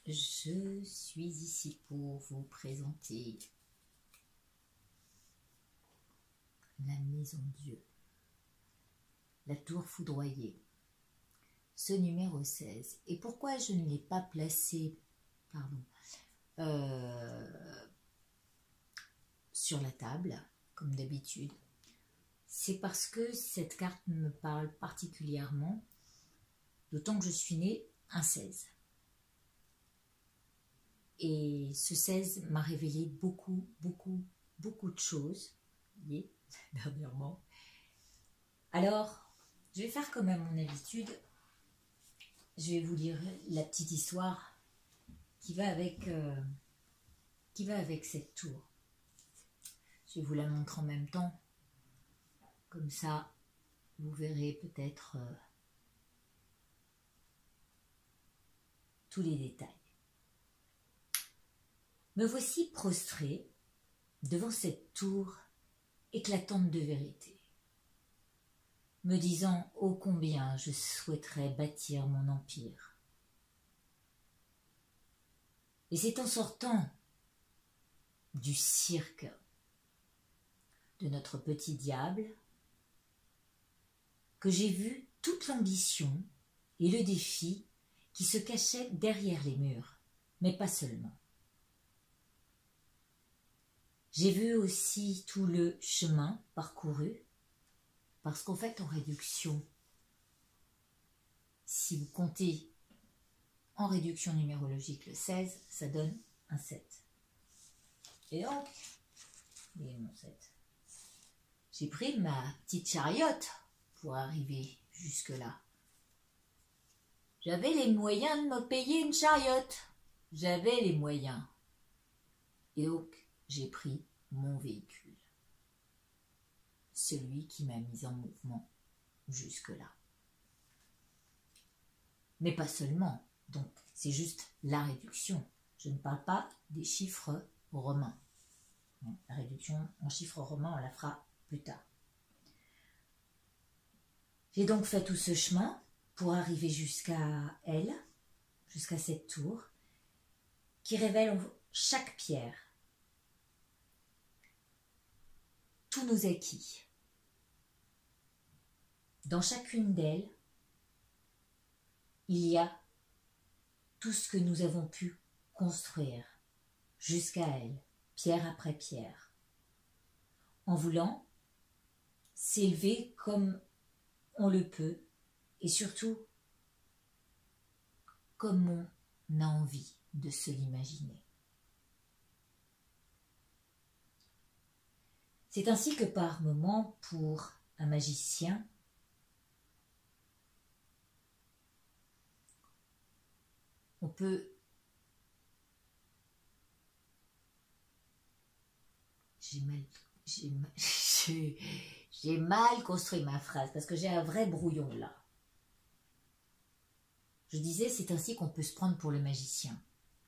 Je suis ici pour vous présenter la Maison Dieu, la tour foudroyée, ce numéro 16. Et pourquoi je ne l'ai pas placé sur la table, comme d'habitude, c'est parce que cette carte me parle particulièrement, d'autant que je suis née un 16. Et ce 16 m'a révélé beaucoup de choses, dernièrement. Alors, je vais faire comme à mon habitude, je vais vous lire la petite histoire qui va avec cette tour. Je vais vous la montrer en même temps, comme ça vous verrez peut-être tous les détails. Me voici prostré devant cette tour éclatante de vérité, me disant ô combien je souhaiterais bâtir mon empire. Et c'est en sortant du cirque de notre petit diable que j'ai vu toute l'ambition et le défi qui se cachaient derrière les murs, mais pas seulement. J'ai vu aussi tout le chemin parcouru, parce qu'en fait, en réduction, si vous comptez en réduction numérologique le 16, ça donne un 7. Et donc, mon 7. J'ai pris ma petite chariote pour arriver jusque-là. J'avais les moyens de me payer une chariote. J'avais les moyens. Et donc, j'ai pris mon véhicule. Celui qui m'a mis en mouvement jusque-là. Mais pas seulement. Donc, c'est juste la réduction. Je ne parle pas des chiffres romains. La réduction en chiffres romains, on la fera plus tard. J'ai donc fait tout ce chemin pour arriver jusqu'à elle, jusqu'à cette tour, qui révèle chaque pierre tous nos acquis. Dans chacune d'elles, il y a tout ce que nous avons pu construire jusqu'à elle, pierre après pierre, en voulant s'élever comme on le peut et surtout comme on a envie de se l'imaginer. C'est ainsi que par moments, pour un magicien, on peut j'ai mal construit ma phrase parce que j'ai un vrai brouillon là. Je disais, c'est ainsi qu'on peut se prendre pour le magicien,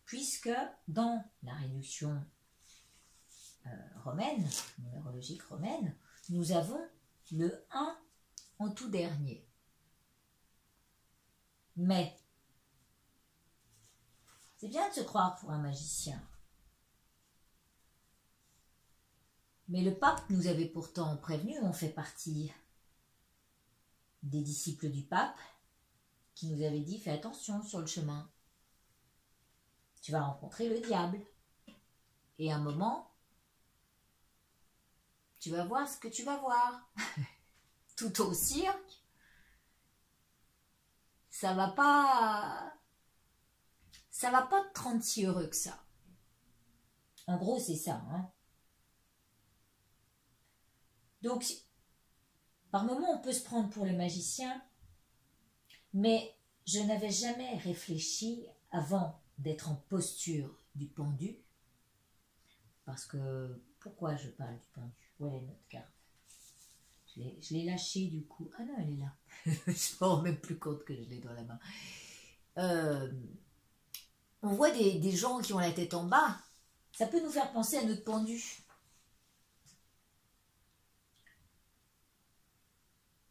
puisque dans la réduction romaine, numérologique romaine, nous avons le 1 en tout dernier. Mais c'est bien de se croire pour un magicien. Mais le pape nous avait pourtant prévenu, on fait partie des disciples du pape, qui nous avait dit, fais attention sur le chemin. Tu vas rencontrer le diable. Et à un moment, tu vas voir ce que tu vas voir. Tout au cirque, ça va pas te rendre si heureux que ça. En gros, c'est ça. Hein. Donc, par moments, on peut se prendre pour le magicien, mais je n'avais jamais réfléchi avant d'être en posture du pendu. Parce que, pourquoi je parle du pendu? Ouais, notre carte. Je l'ai lâchée du coup. Ah non, elle est là. Je ne me rends même plus compte que je l'ai dans la main. On voit des gens qui ont la tête en bas. Ça peut nous faire penser à notre pendu.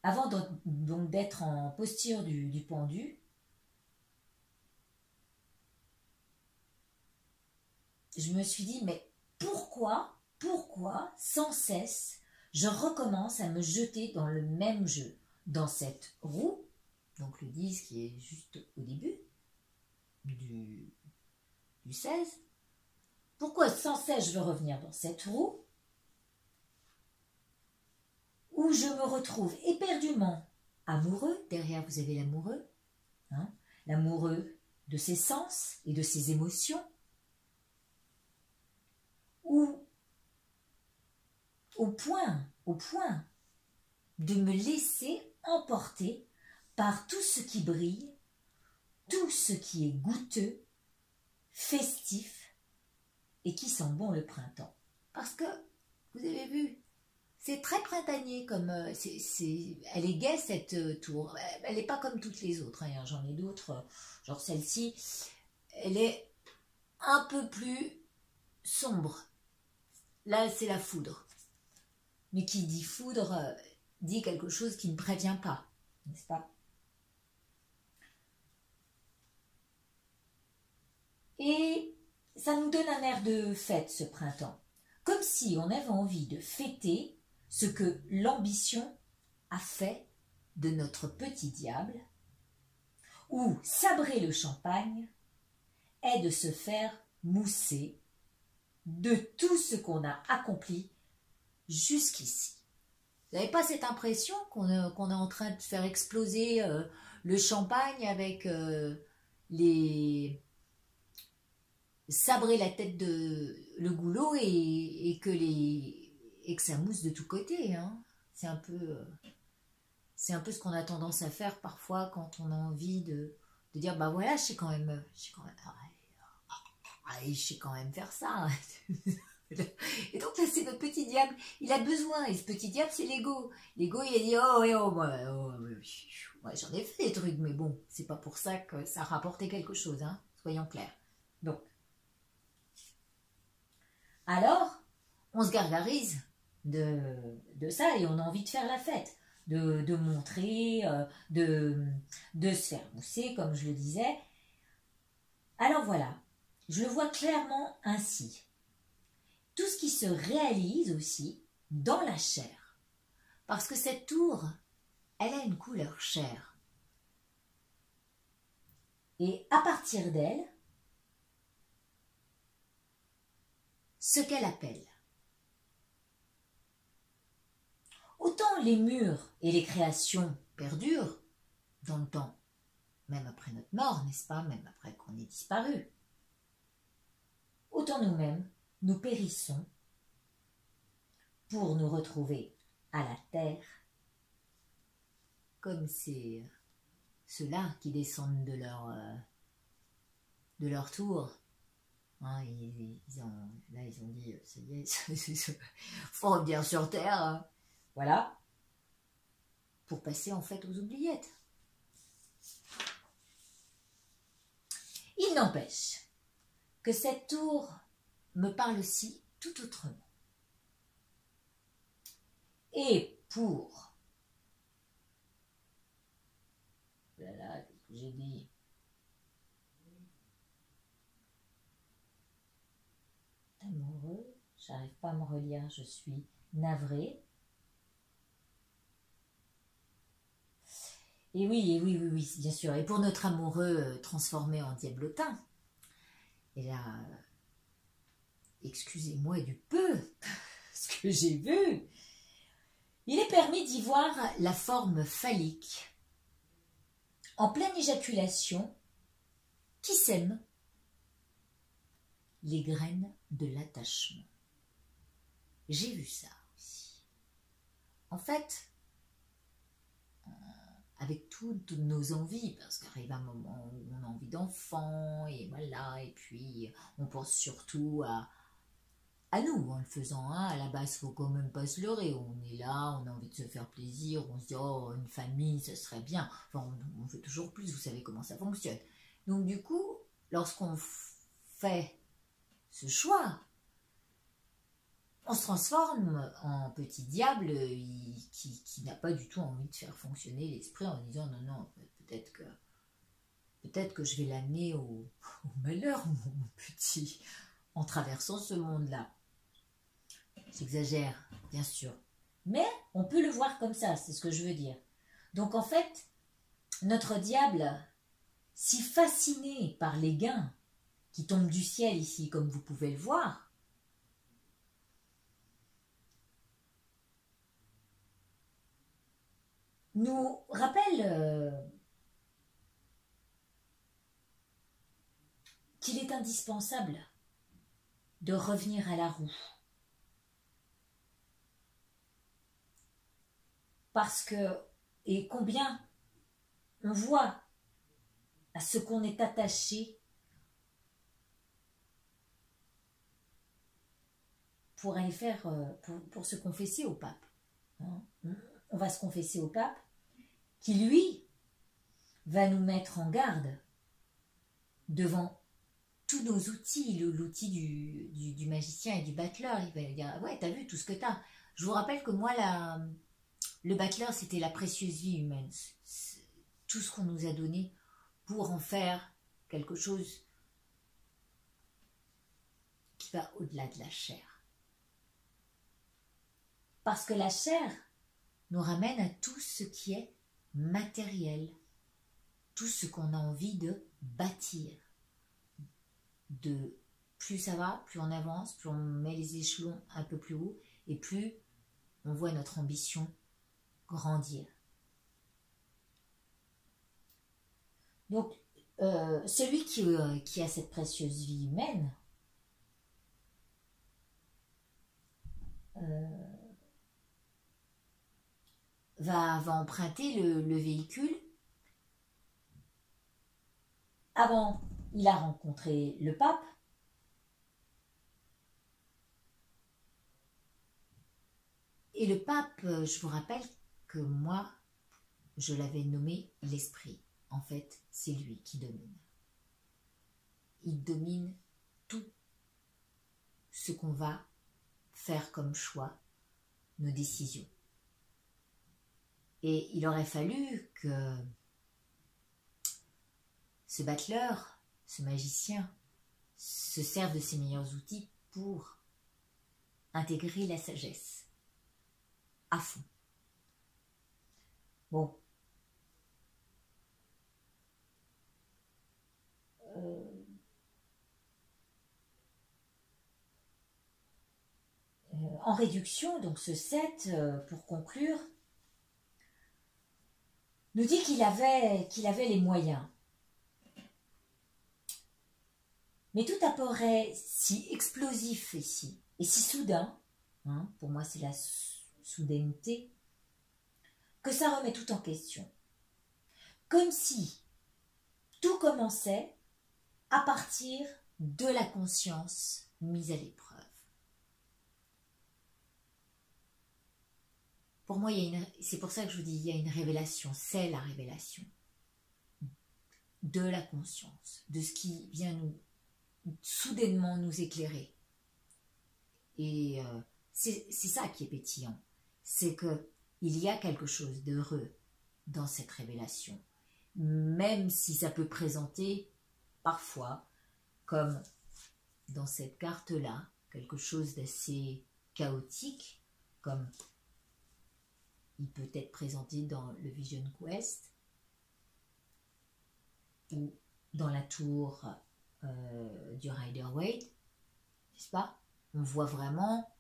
Avant donc d'être en posture du pendu, je me suis dit, mais pourquoi, sans cesse, je recommence à me jeter dans le même jeu, dans cette roue, donc le 10 qui est juste au début du 16. Pourquoi sans cesse je veux revenir dans cette roue où je me retrouve éperdument amoureux, derrière vous avez l'amoureux, hein, l'amoureux de ses sens et de ses émotions, ou au point de me laisser emporter par tout ce qui brille, tout ce qui est goûteux, festif et qui sent bon le printemps. Parce que, vous avez vu, c'est très printanier, comme elle est gaie cette tour. Elle n'est pas comme toutes les autres, hein. J'en ai d'autres, genre celle-ci, elle est un peu plus sombre. Là, c'est la foudre. Mais qui dit foudre, dit quelque chose qui ne prévient pas, n'est-ce pas? Et ça nous donne un air de fête, ce printemps. Comme si on avait envie de fêter ce que l'ambition a fait de notre petit diable, où sabrer le champagne est de se faire mousser de tout ce qu'on a accompli jusqu'ici. Vous n'avez pas cette impression qu'on est en train de faire exploser le champagne avec les... sabrer la tête de le goulot et que ça mousse de tous côtés, hein. C'est un peu ce qu'on a tendance à faire parfois quand on a envie de dire bah voilà, je sais quand même faire ça. Et donc là c'est notre petit diable, il a besoin, et ce petit diable c'est l'ego. L'ego il a dit ouais, j'en ai fait des trucs, mais bon, c'est pas pour ça que ça a rapporté quelque chose, hein, soyons clairs. Donc alors on se gargarise de ça et on a envie de faire la fête, de montrer, de se faire mousser comme je le disais. Alors voilà, je le vois clairement ainsi. Tout ce qui se réalise aussi dans la chair. Parce que cette tour, elle a une couleur chair. Et à partir d'elle, ce qu'elle appelle. Autant les murs et les créations perdurent dans le temps, même après notre mort, n'est-ce pas, même après qu'on ait disparu. Autant nous-mêmes, nous périssons pour nous retrouver à la terre, comme c'est ceux-là qui descendent de leur tour. Hein, ils ont dit, ça y est, faut revenir sur terre. Hein. Voilà, pour passer en fait aux oubliettes. Il n'empêche que cette tour me parle aussi tout autrement. Et pour... Voilà, qu'est-ce que j'ai dit? Amoureux, j'arrive pas à me relire, je suis navrée. Et oui, bien sûr. Et pour notre amoureux transformé en diablotin, et là, excusez-moi du peu, ce que j'ai vu, il est permis d'y voir la forme phallique, en pleine éjaculation, qui sème les graines de l'attachement. J'ai vu ça aussi. En fait, avec toutes nos envies, parce qu'arrive un moment où on a envie d'enfant, et voilà, et puis on pense surtout à nous, en le faisant, hein. À la base, faut quand même pas se leurrer, on est là, on a envie de se faire plaisir, on se dit, oh, une famille, ça serait bien, enfin, on veut toujours plus, vous savez comment ça fonctionne. Donc du coup, lorsqu'on fait ce choix, on se transforme en petit diable qui n'a pas du tout envie de faire fonctionner l'esprit en disant non, peut-être que je vais l'amener au malheur, mon petit. en traversant ce monde-là. J'exagère, bien sûr. Mais on peut le voir comme ça, c'est ce que je veux dire. Donc en fait, notre diable, si fasciné par les gains qui tombent du ciel ici, comme vous pouvez le voir, nous rappelle qu'il est indispensable de revenir à la roue. Parce que, et combien on voit à ce qu'on est attaché pour aller faire, pour se confesser au pape. Hein. On va se confesser au pape, qui lui va nous mettre en garde devant tous nos outils, l'outil du magicien et du battleur. Il va dire, ouais, t'as vu tout ce que t'as. Je vous rappelle que moi, le battleur, c'était la précieuse vie humaine. C'est tout ce qu'on nous a donné pour en faire quelque chose qui va au-delà de la chair. Parce que la chair nous ramène à tout ce qui est matériel, tout ce qu'on a envie de bâtir. Plus ça va, plus on avance, plus on met les échelons un peu plus haut, et plus on voit notre ambition grandir. Donc, celui qui a cette précieuse vie humaine, va emprunter le véhicule. Avant, il a rencontré le pape. Et le pape, je vous rappelle que moi, je l'avais nommé l'esprit. En fait, c'est lui qui domine. Il domine tout ce qu'on va faire comme choix, nos décisions. Et il aurait fallu que ce battleur, ce magicien, se serve de ses meilleurs outils pour intégrer la sagesse à fond. Bon. En réduction, donc ce 7, pour conclure, nous dit qu'il avait les moyens. Mais tout apparaît si explosif ici, et si soudain, hein, pour moi c'est la soudaineté, que ça remet tout en question. Comme si tout commençait à partir de la conscience mise à l'épreuve. Pour moi, c'est pour ça que je vous dis, il y a une révélation, c'est la révélation de la conscience, de ce qui vient soudainement nous éclairer. Et c'est ça qui est pétillant, c'est qu'il y a quelque chose d'heureux dans cette révélation, même si ça peut présenter parfois, comme dans cette carte-là, quelque chose d'assez chaotique, comme il peut être présenté dans le Vision Quest, ou dans la tour du Rider-Waite, n'est-ce pas? On voit vraiment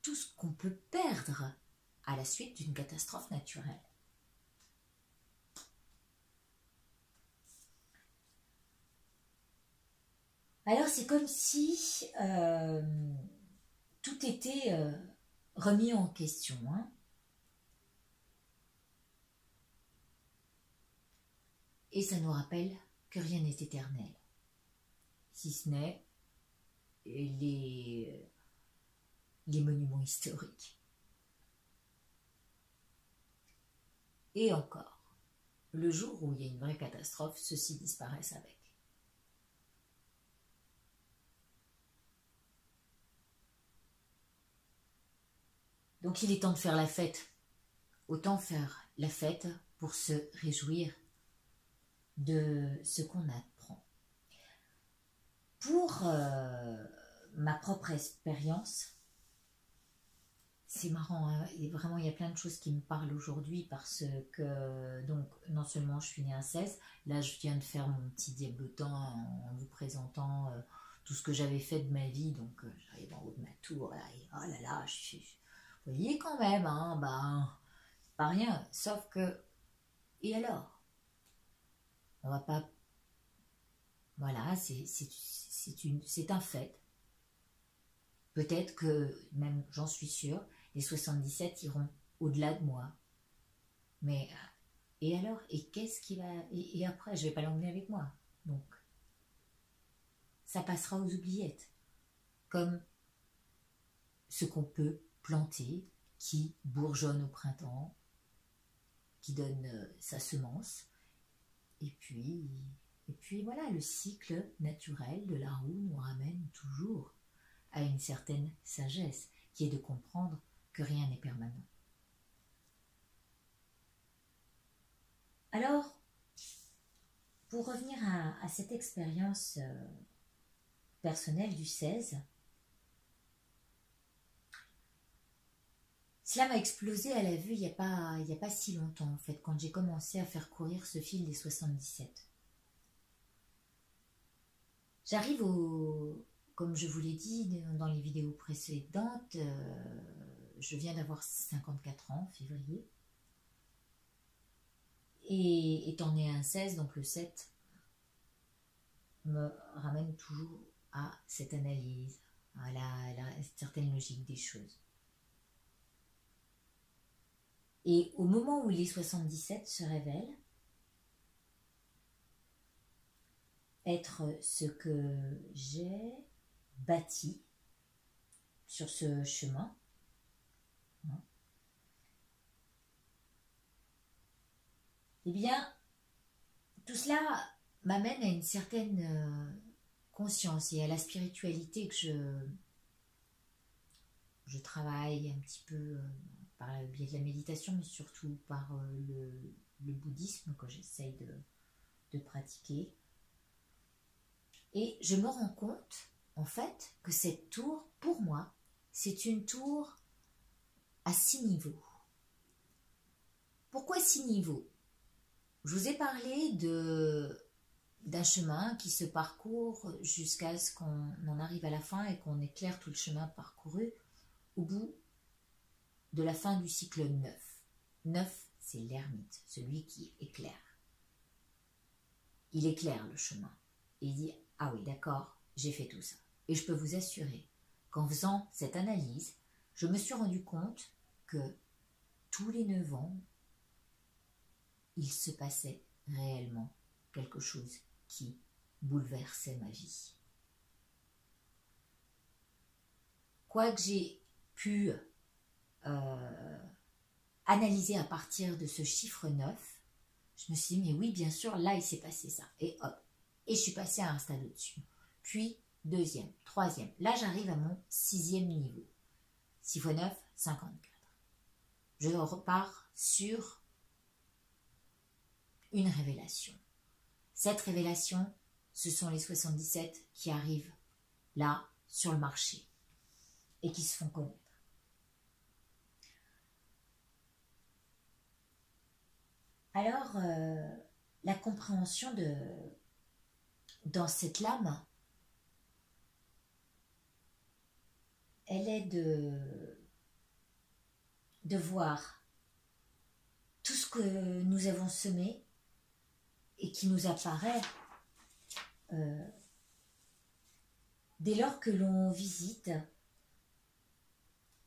tout ce qu'on peut perdre à la suite d'une catastrophe naturelle. Alors c'est comme si tout était remis en question. Hein. Et ça nous rappelle que rien n'est éternel, si ce n'est les monuments historiques. Et encore, le jour où il y a une vraie catastrophe, ceux-ci disparaissent avec. Donc il est temps de faire la fête. Autant faire la fête pour se réjouir de ce qu'on apprend. Pour ma propre expérience, c'est marrant, hein, et vraiment il y a plein de choses qui me parlent aujourd'hui parce que, donc, non seulement je suis née un 16, là je viens de faire mon petit diablotin en vous présentant tout ce que j'avais fait de ma vie, donc j'arrive en haut de ma tour, là, et oh là là, vous voyez quand même, hein, ben, c'est pas rien, sauf que, et alors, on va pas, voilà, c'est un fait. Peut-être que, même j'en suis sûre, les 77 iront au-delà de moi. Mais, et alors? Et qu'est-ce qui va... Et après, je vais pas l'emmener avec moi. Donc, ça passera aux oubliettes. Comme ce qu'on peut planter, qui bourgeonne au printemps, qui donne sa semence. Et puis voilà, le cycle naturel de la roue nous ramène toujours à une certaine sagesse, qui est de comprendre que rien n'est permanent. Alors, pour revenir à cette expérience personnelle du 16, cela m'a explosé à la vue il n'y a pas si longtemps, en fait, quand j'ai commencé à faire courir ce fil des 77. J'arrive comme je vous l'ai dit dans les vidéos précédentes, je viens d'avoir 54 ans en février. Et étant né un 16, donc le 7 me ramène toujours à cette analyse, à la certaine logique des choses. Et au moment où les 77 se révèlent, être ce que j'ai bâti sur ce chemin, hein, eh bien, tout cela m'amène à une certaine conscience et à la spiritualité que je travaille un petit peu par le biais de la méditation, mais surtout par le bouddhisme que j'essaye de pratiquer. Et je me rends compte, en fait, que cette tour, pour moi, c'est une tour à 6 niveaux. Pourquoi 6 niveaux? Je vous ai parlé d'un chemin qui se parcourt jusqu'à ce qu'on en arrive à la fin et qu'on éclaire tout le chemin parcouru au bout de la fin du cycle 9. 9, c'est l'ermite, celui qui éclaire. Il éclaire le chemin et il dit « Ah oui, d'accord, j'ai fait tout ça. » Et je peux vous assurer qu'en faisant cette analyse, je me suis rendu compte que tous les 9 ans, il se passait réellement quelque chose qui bouleversait ma vie. Quoi que j'ai pu analyser à partir de ce chiffre 9, je me suis dit, mais oui, bien sûr, là, il s'est passé ça. Et hop, et je suis passée à un stade au-dessus. Puis, deuxième, troisième. Là, j'arrive à mon 6e niveau. 6 x 9, 54. Je repars sur une révélation. Cette révélation, ce sont les 77 qui arrivent là, sur le marché, et qui se font connaître. Alors, la compréhension dans cette lame, elle est de voir tout ce que nous avons semé et qui nous apparaît dès lors que l'on visite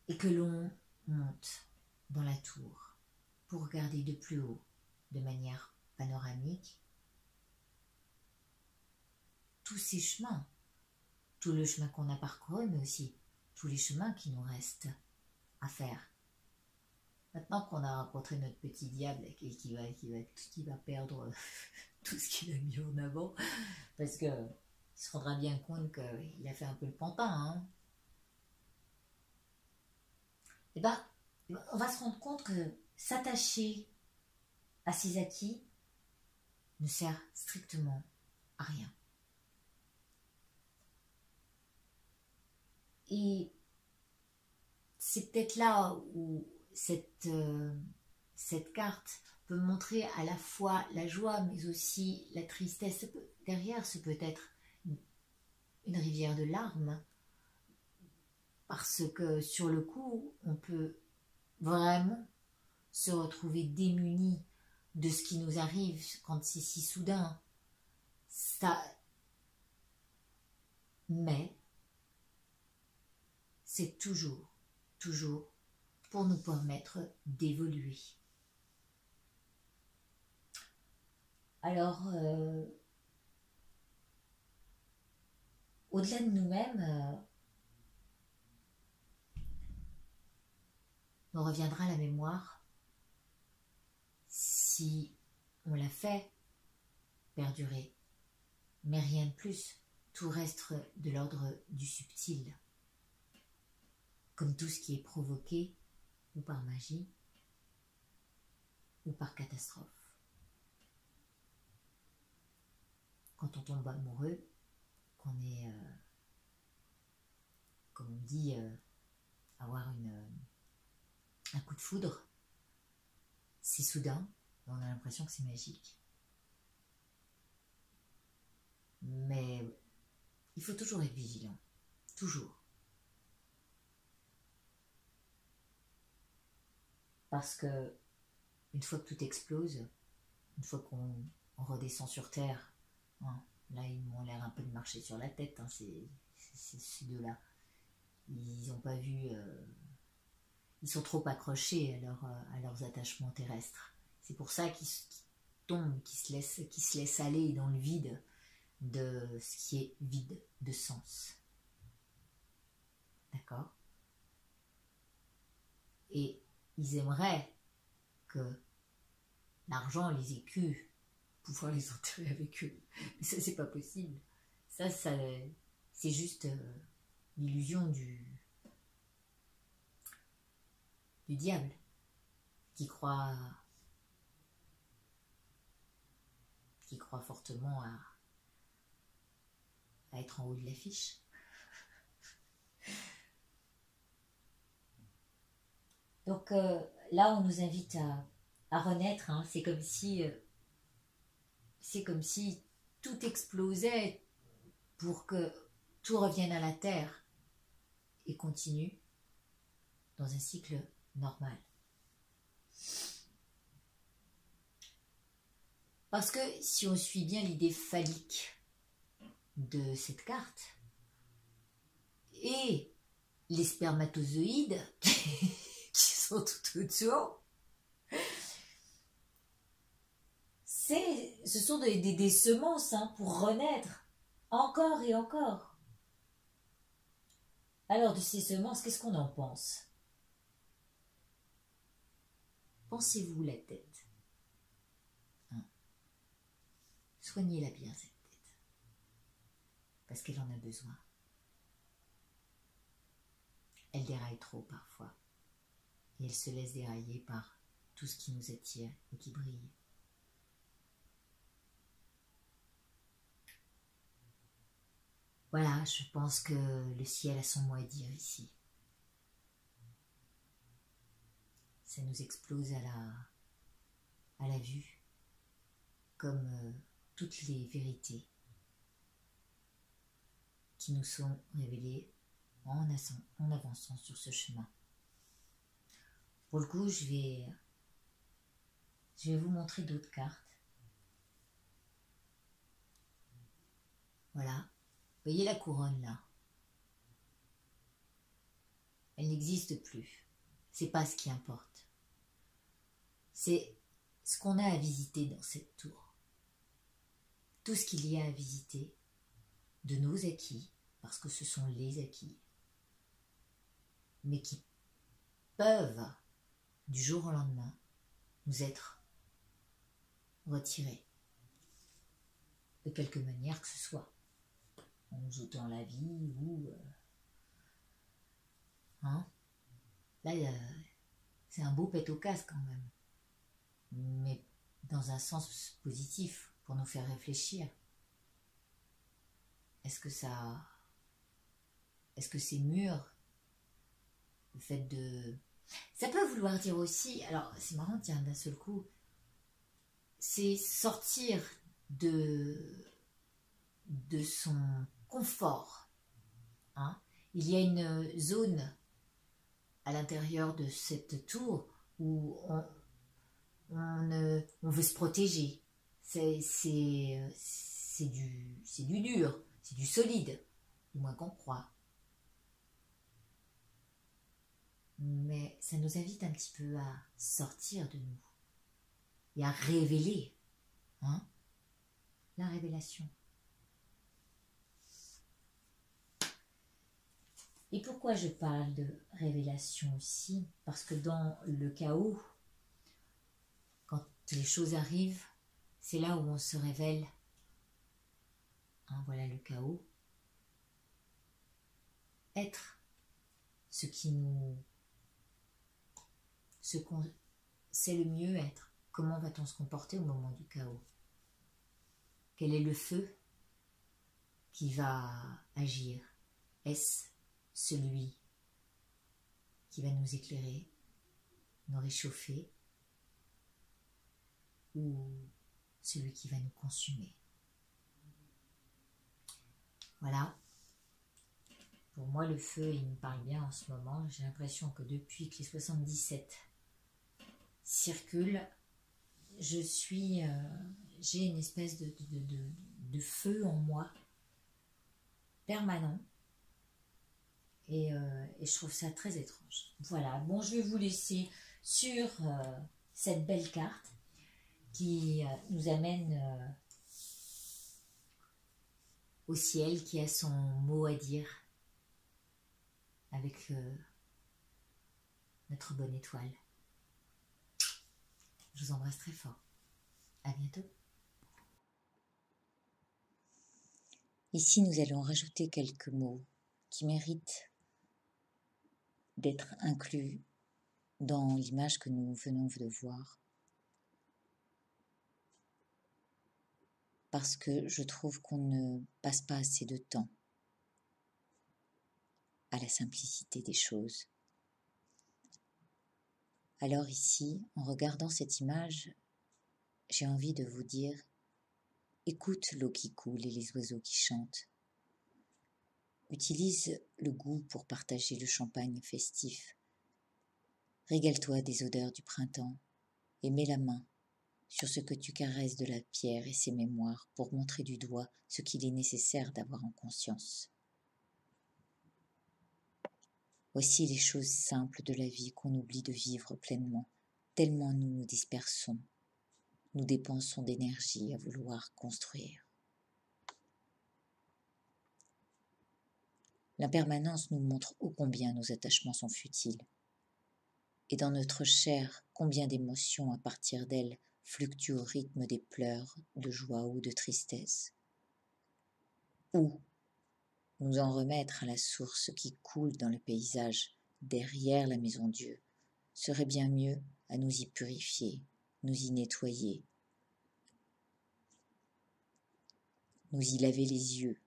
et que l'on monte dans la tour pour regarder de plus haut, de manière panoramique, tous ces chemins, tout le chemin qu'on a parcouru, mais aussi tous les chemins qui nous restent à faire. Maintenant qu'on a rencontré notre petit diable et qui va perdre tout ce qu'il a mis en avant, parce qu'il se rendra bien compte qu'il a fait un peu le pantin, hein. Et ben, on va se rendre compte que s'attacher à ses acquis, ne sert strictement à rien. Et c'est peut-être là où cette carte peut montrer à la fois la joie, mais aussi la tristesse. Derrière, ce peut être une rivière de larmes, parce que sur le coup, on peut vraiment se retrouver démuni de ce qui nous arrive quand c'est si soudain. Mais c'est toujours pour nous permettre d'évoluer. Alors, au-delà de nous-mêmes, nous reviendra la mémoire si on l'a fait perdurer. Mais rien de plus, tout reste de l'ordre du subtil. Comme tout ce qui est provoqué ou par magie ou par catastrophe. Quand on tombe amoureux, qu'on est, comme on dit, avoir un coup de foudre, c'est soudain, on a l'impression que c'est magique. Mais il faut toujours être vigilant, toujours. Parce que une fois que tout explose, une fois qu'on redescend sur Terre, hein, là ils m'ont l'air un peu de marcher sur la tête, hein, ces deux-là. Ils n'ont pas vu... ils sont trop accrochés à leurs attachements terrestres. C'est pour ça qu'ils tombent, qu'ils se laissent aller dans le vide de ce qui est vide de sens. D'accord? Et ils aimeraient que l'argent, les écus, pouvoir les enterrer avec eux. Mais ça, c'est pas possible. Ça c'est juste l'illusion du diable qui croit fortement à être en haut de l'affiche. Donc là, on nous invite à renaître. Hein. C'est comme si tout explosait pour que tout revienne à la terre et continue dans un cycle normal. Parce que si on suit bien l'idée phallique de cette carte et les spermatozoïdes qui sont tout autour, ce sont des semences pour renaître encore et encore. Alors de ces semences, qu'est-ce qu'on en pense? Pensez-vous la tête? Soignez-la bien cette tête, parce qu'elle en a besoin. Elle déraille trop parfois, et elle se laisse dérailler par tout ce qui nous attire et qui brille. Voilà, je pense que le ciel a son mot à dire ici. Ça nous explose à la vue, comme toutes les vérités qui nous sont révélées en avançant sur ce chemin. Pour le coup, je vais vous montrer d'autres cartes. Voilà. Vous voyez la couronne là? Elle n'existe plus. C'est pas ce qui importe. C'est ce qu'on a à visiter dans cette tour. Tout ce qu'il y a à visiter de nos acquis, parce que ce sont les acquis, mais qui peuvent, du jour au lendemain, nous être retirés, de quelque manière que ce soit, en nous ôtant la vie ou... Là, c'est un beau pet au casque quand même, mais dans un sens positif, pour nous faire réfléchir. Est-ce que c'est mûr, le fait de... Ça peut vouloir dire aussi, alors c'est marrant, tiens, d'un seul coup, c'est sortir de son confort. Hein. Il y a une zone à l'intérieur de cette tour où on veut se protéger. C'est du dur, c'est du solide, du moins qu'on croit. Mais ça nous invite un petit peu à sortir de nous et à révéler, hein, la révélation. Et pourquoi je parle de révélation aussi? Parce que dans le chaos, quand les choses arrivent, c'est là où on se révèle. Hein, voilà le chaos. Être ce qui nous... c'est le mieux être. Comment va-t-on se comporter au moment du chaos? Quel est le feu qui va agir? Est-ce celui qui va nous éclairer, nous réchauffer, ou celui qui va nous consumer? Voilà. Pour moi, le feu, il me parle bien en ce moment. J'ai l'impression que depuis que les 77 circulent, j'ai une espèce de feu en moi, permanent. Et je trouve ça très étrange. Voilà, bon, je vais vous laisser sur cette belle carte qui nous amène au ciel, qui a son mot à dire avec notre bonne étoile. Je vous embrasse très fort. À bientôt. Ici, nous allons rajouter quelques mots qui méritent d'être inclus dans l'image que nous venons de voir. Parce que je trouve qu'on ne passe pas assez de temps à la simplicité des choses. Alors ici, en regardant cette image, j'ai envie de vous dire, écoute l'eau qui coule et les oiseaux qui chantent. Utilise le goût pour partager le champagne festif. Régale-toi des odeurs du printemps et mets la main sur ce que tu caresses de la pierre et ses mémoires pour montrer du doigt ce qu'il est nécessaire d'avoir en conscience. Voici les choses simples de la vie qu'on oublie de vivre pleinement, tellement nous nous dispersons, nous dépensons d'énergie à vouloir construire. L'impermanence nous montre ô combien nos attachements sont futiles. Et dans notre chair, combien d'émotions à partir d'elle fluctuent au rythme des pleurs, de joie ou de tristesse. Ou nous en remettre à la source qui coule dans le paysage, derrière la maison Dieu, serait bien mieux à nous y purifier, nous y nettoyer, nous y laver les yeux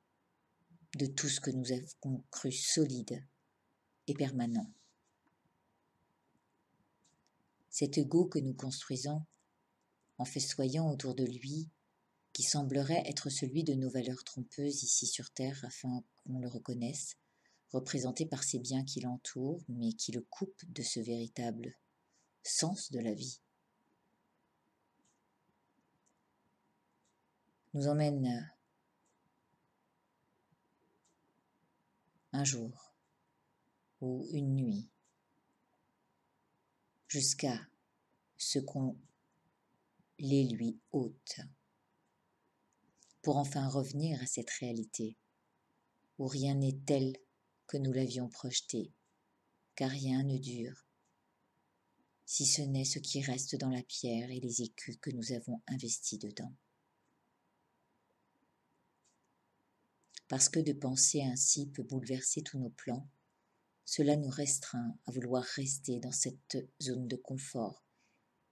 de tout ce que nous avons cru solide et permanent. Cet ego que nous construisons, en festoyant autour de lui, qui semblerait être celui de nos valeurs trompeuses ici sur Terre afin qu'on le reconnaisse, représenté par ces biens qui l'entourent, mais qui le coupent de ce véritable sens de la vie, nous emmène un jour ou une nuit jusqu'à ce qu'on les lui ôte, pour enfin revenir à cette réalité où rien n'est tel que nous l'avions projeté, car rien ne dure, si ce n'est ce qui reste dans la pierre et les écus que nous avons investis dedans. Parce que de penser ainsi peut bouleverser tous nos plans, cela nous restreint à vouloir rester dans cette zone de confort,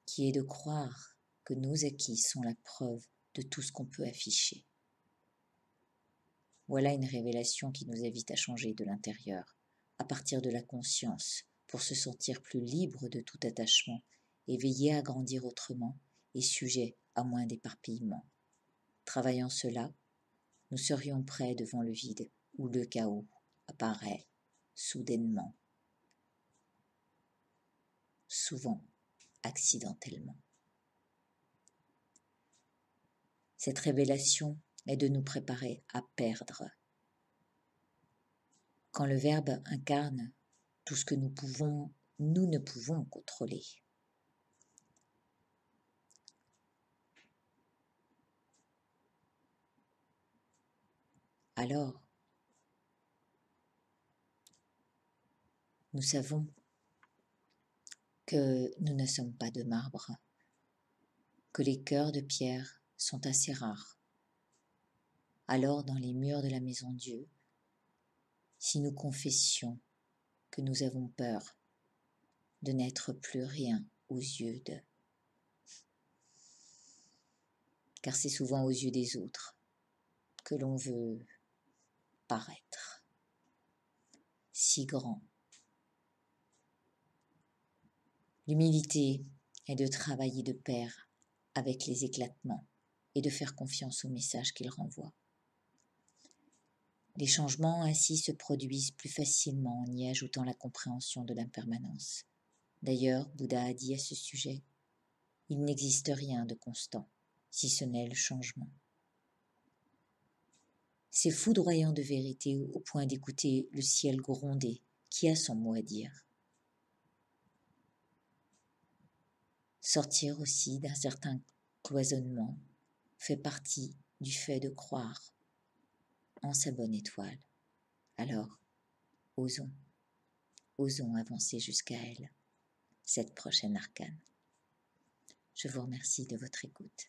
qui est de croire que nos acquis sont la preuve de tout ce qu'on peut afficher. Voilà une révélation qui nous invite à changer de l'intérieur, à partir de la conscience, pour se sentir plus libre de tout attachement, éveillé à grandir autrement et sujet à moins d'éparpillement. Travaillant cela, nous serions prêts devant le vide où le chaos apparaît soudainement, souvent accidentellement. Cette révélation est de nous préparer à perdre. Quand le Verbe incarne tout ce que nous ne pouvons contrôler. Alors, nous savons que nous ne sommes pas de marbre, que les cœurs de pierre sont assez rares. Alors, dans les murs de la maison Dieu, si nous confessions que nous avons peur de n'être plus rien aux yeux d'eux, car c'est souvent aux yeux des autres que l'on veut paraître si grand. L'humilité est de travailler de pair avec les éclatements et de faire confiance au message qu'ils renvoient. Les changements ainsi se produisent plus facilement en y ajoutant la compréhension de l'impermanence. D'ailleurs, Bouddha a dit à ce sujet, « Il n'existe rien de constant, si ce n'est le changement. » C'est foudroyant de vérité au point d'écouter le ciel gronder, qui a son mot à dire. Sortir aussi d'un certain cloisonnement fait partie du fait de croire en sa bonne étoile. Alors, osons avancer jusqu'à elle, cette prochaine arcane. Je vous remercie de votre écoute.